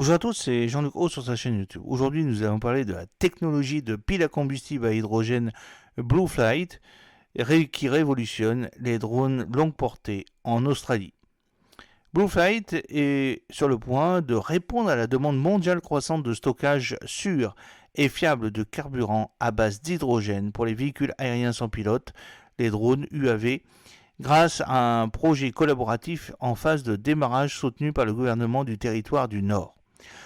Bonjour à tous, c'est Jean-Luc Haut sur sa chaîne YouTube. Aujourd'hui, nous allons parler de la technologie de pile à combustible à hydrogène Blue Flight qui révolutionne les drones longue portée en Australie. Blue Flight est sur le point de répondre à la demande mondiale croissante de stockage sûr et fiable de carburant à base d'hydrogène pour les véhicules aériens sans pilote, les drones UAV, grâce à un projet collaboratif en phase de démarrage soutenu par le gouvernement du territoire du Nord.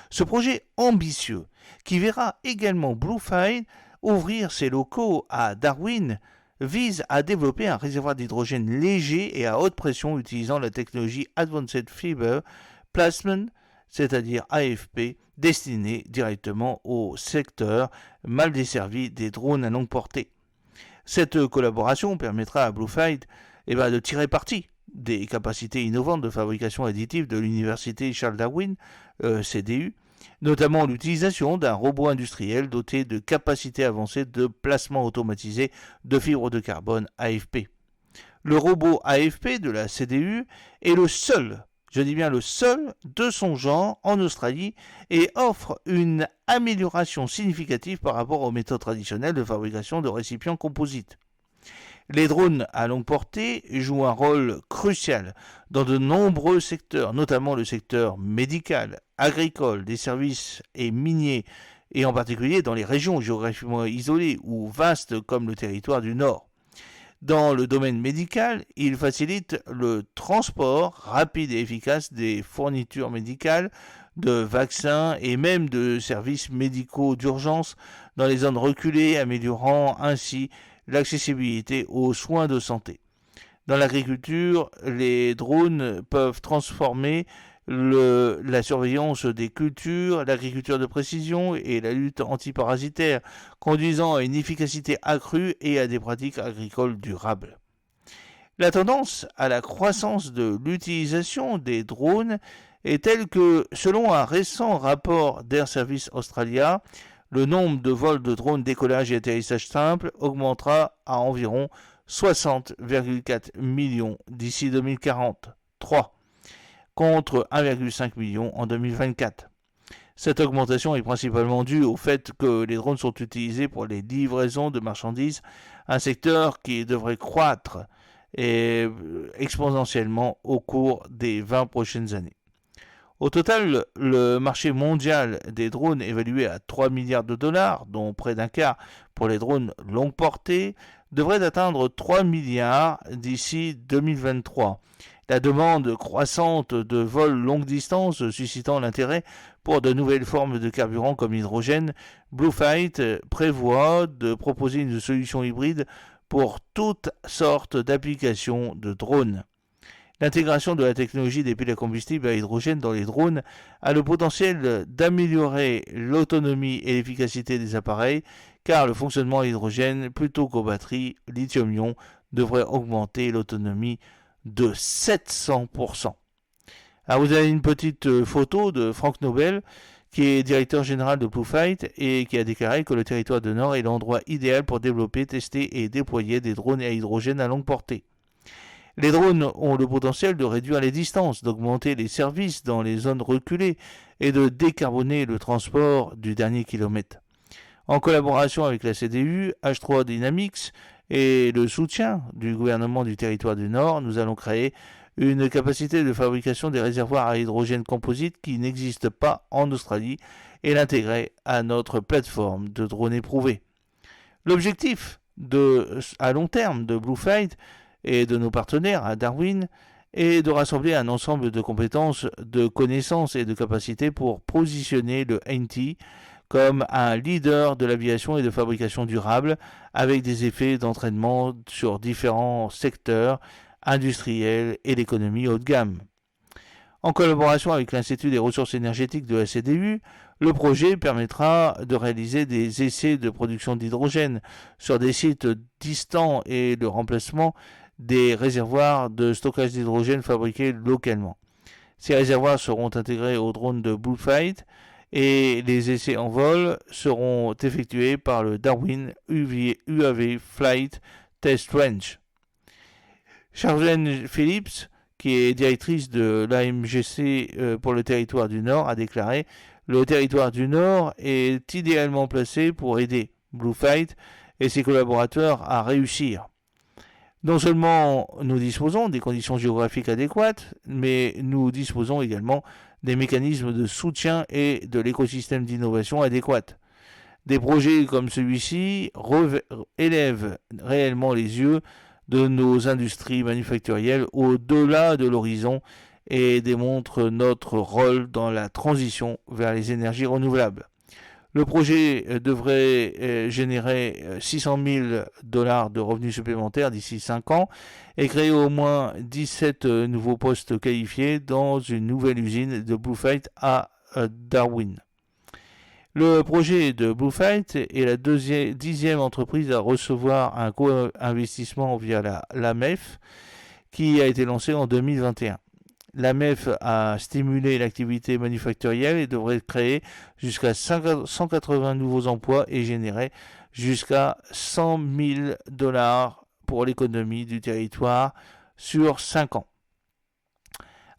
Ce projet ambitieux, qui verra également Blue Flight ouvrir ses locaux à Darwin, vise à développer un réservoir d'hydrogène léger et à haute pression utilisant la technologie Advanced Fiber Placement, c'est-à-dire AFP, destinée directement au secteur mal desservi des drones à longue portée. Cette collaboration permettra à Blue Flight de tirer parti des capacités innovantes de fabrication additive de l'université Charles Darwin, CDU, notamment l'utilisation d'un robot industriel doté de capacités avancées de placement automatisé de fibres de carbone AFP. Le robot AFP de la CDU est le seul, je dis bien le seul, de son genre en Australie et offre une amélioration significative par rapport aux méthodes traditionnelles de fabrication de récipients composites. Les drones à longue portée jouent un rôle crucial dans de nombreux secteurs, notamment le secteur médical, agricole, des services et miniers, et en particulier dans les régions géographiquement isolées ou vastes comme le territoire du Nord. Dans le domaine médical, il facilite le transport rapide et efficace des fournitures médicales, de vaccins et même de services médicaux d'urgence dans les zones reculées, améliorant ainsi l'accessibilité aux soins de santé. Dans l'agriculture, les drones peuvent transformer la surveillance des cultures, l'agriculture de précision et la lutte antiparasitaire, conduisant à une efficacité accrue et à des pratiques agricoles durables. La tendance à la croissance de l'utilisation des drones est telle que, selon un récent rapport d'Air Service Australia, le nombre de vols de drones décollage et atterrissage simple augmentera à environ 60,4 millions d'ici 2043, contre 1,5 million en 2024. Cette augmentation est principalement due au fait que les drones sont utilisés pour les livraisons de marchandises, un secteur qui devrait croître exponentiellement au cours des 20 prochaines années. Au total, le marché mondial des drones évalué à 3 milliards de dollars, dont près d'un quart pour les drones longue portée, devrait atteindre 3 milliards d'ici 2023. La demande croissante de vols longue distance suscitant l'intérêt pour de nouvelles formes de carburant comme l'hydrogène, Blue Flight prévoit de proposer une solution hybride pour toutes sortes d'applications de drones. L'intégration de la technologie des piles à combustible à hydrogène dans les drones a le potentiel d'améliorer l'autonomie et l'efficacité des appareils, car le fonctionnement à hydrogène plutôt qu'aux batteries lithium-ion devrait augmenter l'autonomie de 700%. Alors vous avez une petite photo de Frank Nobel, qui est directeur général de Blue Flight et qui a déclaré que le territoire du Nord est l'endroit idéal pour développer, tester et déployer des drones à hydrogène à longue portée. Les drones ont le potentiel de réduire les distances, d'augmenter les services dans les zones reculées et de décarboner le transport du dernier kilomètre. En collaboration avec la CDU, H3 Dynamics et le soutien du gouvernement du territoire du Nord, nous allons créer une capacité de fabrication des réservoirs à hydrogène composite qui n'existe pas en Australie et l'intégrer à notre plateforme de drones éprouvés. L'objectif à long terme de Blue Flight et de nos partenaires à Darwin est de rassembler un ensemble de compétences, de connaissances et de capacités pour positionner le NT comme un leader de l'aviation et de fabrication durable avec des effets d'entraînement sur différents secteurs industriels et l'économie haut de gamme. En collaboration avec l'Institut des ressources énergétiques de la CDU, le projet permettra de réaliser des essais de production d'hydrogène sur des sites distants et le remplacement des réservoirs de stockage d'hydrogène fabriqués localement. Ces réservoirs seront intégrés aux drones de Blue Flight et les essais en vol seront effectués par le Darwin UAV Flight Test Range. Charlène Phillips, qui est directrice de l'AMGC pour le territoire du Nord, a déclaré Le territoire du Nord est idéalement placé pour aider Bluefight et ses collaborateurs à réussir. Non seulement nous disposons des conditions géographiques adéquates, mais nous disposons également des mécanismes de soutien et de l'écosystème d'innovation adéquat. Des projets comme celui-ci élèvent réellement les yeux de nos industries manufacturielles au-delà de l'horizon et démontrent notre rôle dans la transition vers les énergies renouvelables. Le projet devrait générer 600 000 $ de revenus supplémentaires d'ici 5 ans et créer au moins 17 nouveaux postes qualifiés dans une nouvelle usine de Bluefight à Darwin. Le projet de Bluefight est la 10e entreprise à recevoir un co-investissement via l'AMEF qui a été lancé en 2021. L'AMEF a stimulé l'activité manufacturière et devrait créer jusqu'à 180 nouveaux emplois et générer jusqu'à 100 000 $ pour l'économie du territoire sur 5 ans.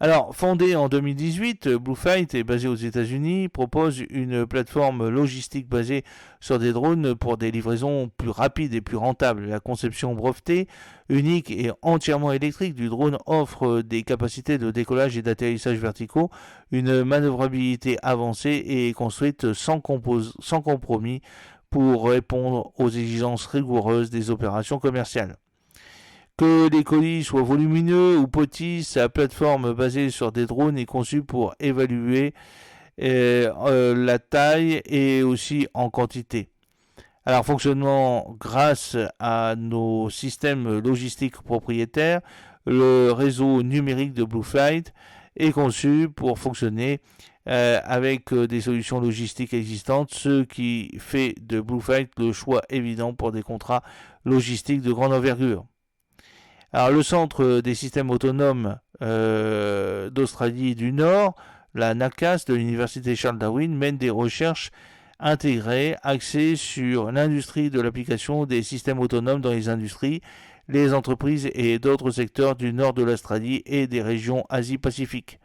Alors, fondé en 2018, Bluefight est basé aux États-Unis, propose une plateforme logistique basée sur des drones pour des livraisons plus rapides et plus rentables. La conception brevetée, unique et entièrement électrique du drone offre des capacités de décollage et d'atterrissage verticaux, une manœuvrabilité avancée et est construite sans compromis pour répondre aux exigences rigoureuses des opérations commerciales. Que les colis soient volumineux ou petits, sa plateforme basée sur des drones est conçue pour évaluer la taille et aussi en quantité. Alors, fonctionnement grâce à nos systèmes logistiques propriétaires, le réseau numérique de Bluefight est conçu pour fonctionner avec des solutions logistiques existantes, ce qui fait de Bluefight le choix évident pour des contrats logistiques de grande envergure. Alors, le centre des systèmes autonomes d'Australie du Nord, la NACAS de l'Université Charles Darwin, mène des recherches intégrées axées sur l'industrie de l'application des systèmes autonomes dans les industries, les entreprises et d'autres secteurs du nord de l'Australie et des régions Asie-Pacifique.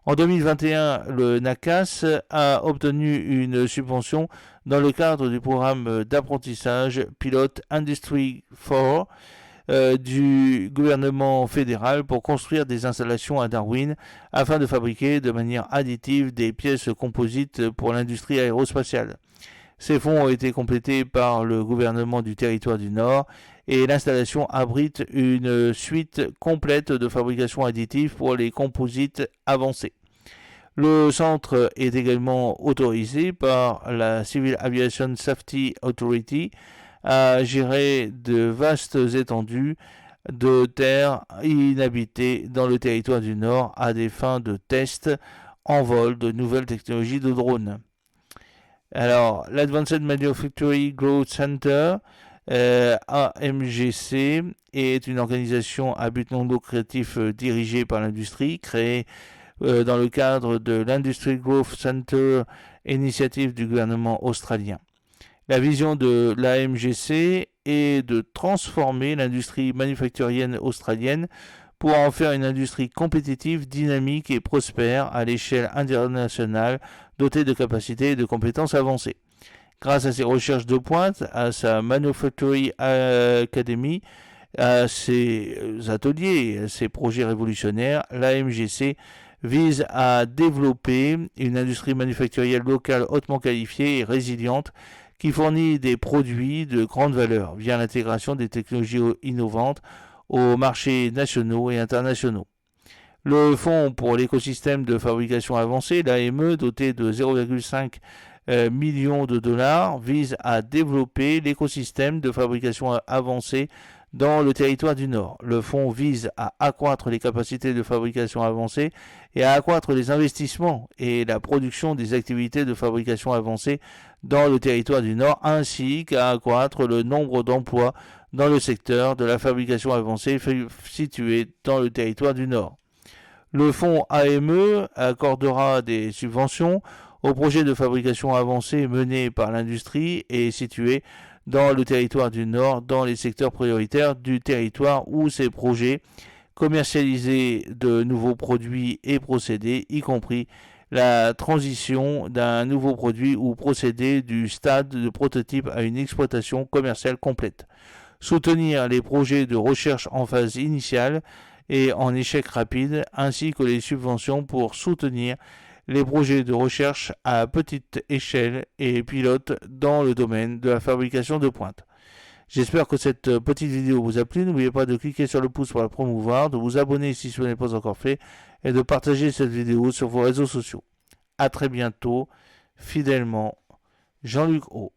En 2021, le NACAS a obtenu une subvention dans le cadre du programme d'apprentissage Pilot Industry 4 du gouvernement fédéral pour construire des installations à Darwin afin de fabriquer de manière additive des pièces composites pour l'industrie aérospatiale. Ces fonds ont été complétés par le gouvernement du territoire du Nord et l'installation abrite une suite complète de fabrication additive pour les composites avancés. Le centre est également autorisé par la Civil Aviation Safety Authority à gérer de vastes étendues de terre inhabitées dans le territoire du Nord à des fins de tests en vol de nouvelles technologies de drones. Alors, l'Advanced Manufacturing Growth Center, AMGC, est une organisation à but non lucratif dirigée par l'industrie, créée dans le cadre de l'Industry Growth Center, initiative du gouvernement australien. La vision de l'AMGC est de transformer l'industrie manufacturière australienne pour en faire une industrie compétitive, dynamique et prospère à l'échelle internationale, dotée de capacités et de compétences avancées. Grâce à ses recherches de pointe, à sa Manufacturing Academy, à ses ateliers, à ses projets révolutionnaires, l'AMGC vise à développer une industrie manufacturière locale hautement qualifiée et résiliente qui fournit des produits de grande valeur via l'intégration des technologies innovantes aux marchés nationaux et internationaux. Le Fonds pour l'écosystème de fabrication avancée, l'AME, doté de 0,5 millions de $, vise à développer l'écosystème de fabrication avancée dans le territoire du Nord. Le fonds vise à accroître les capacités de fabrication avancée et à accroître les investissements et la production des activités de fabrication avancée dans le territoire du Nord, ainsi qu'à accroître le nombre d'emplois dans le secteur de la fabrication avancée situé dans le territoire du Nord. Le fonds AME accordera des subventions aux projets de fabrication avancée menés par l'industrie et situés dans le territoire du Nord, dans les secteurs prioritaires du territoire où ces projets commercialiser de nouveaux produits et procédés, y compris la transition d'un nouveau produit ou procéder du stade de prototype à une exploitation commerciale complète. Soutenir les projets de recherche en phase initiale et en échec rapide, ainsi que les subventions pour soutenir les projets de recherche à petite échelle et pilotes dans le domaine de la fabrication de pointe. J'espère que cette petite vidéo vous a plu. N'oubliez pas de cliquer sur le pouce pour la promouvoir, de vous abonner si ce n'est pas encore fait et de partager cette vidéo sur vos réseaux sociaux. A très bientôt, fidèlement, Jean-Luc O.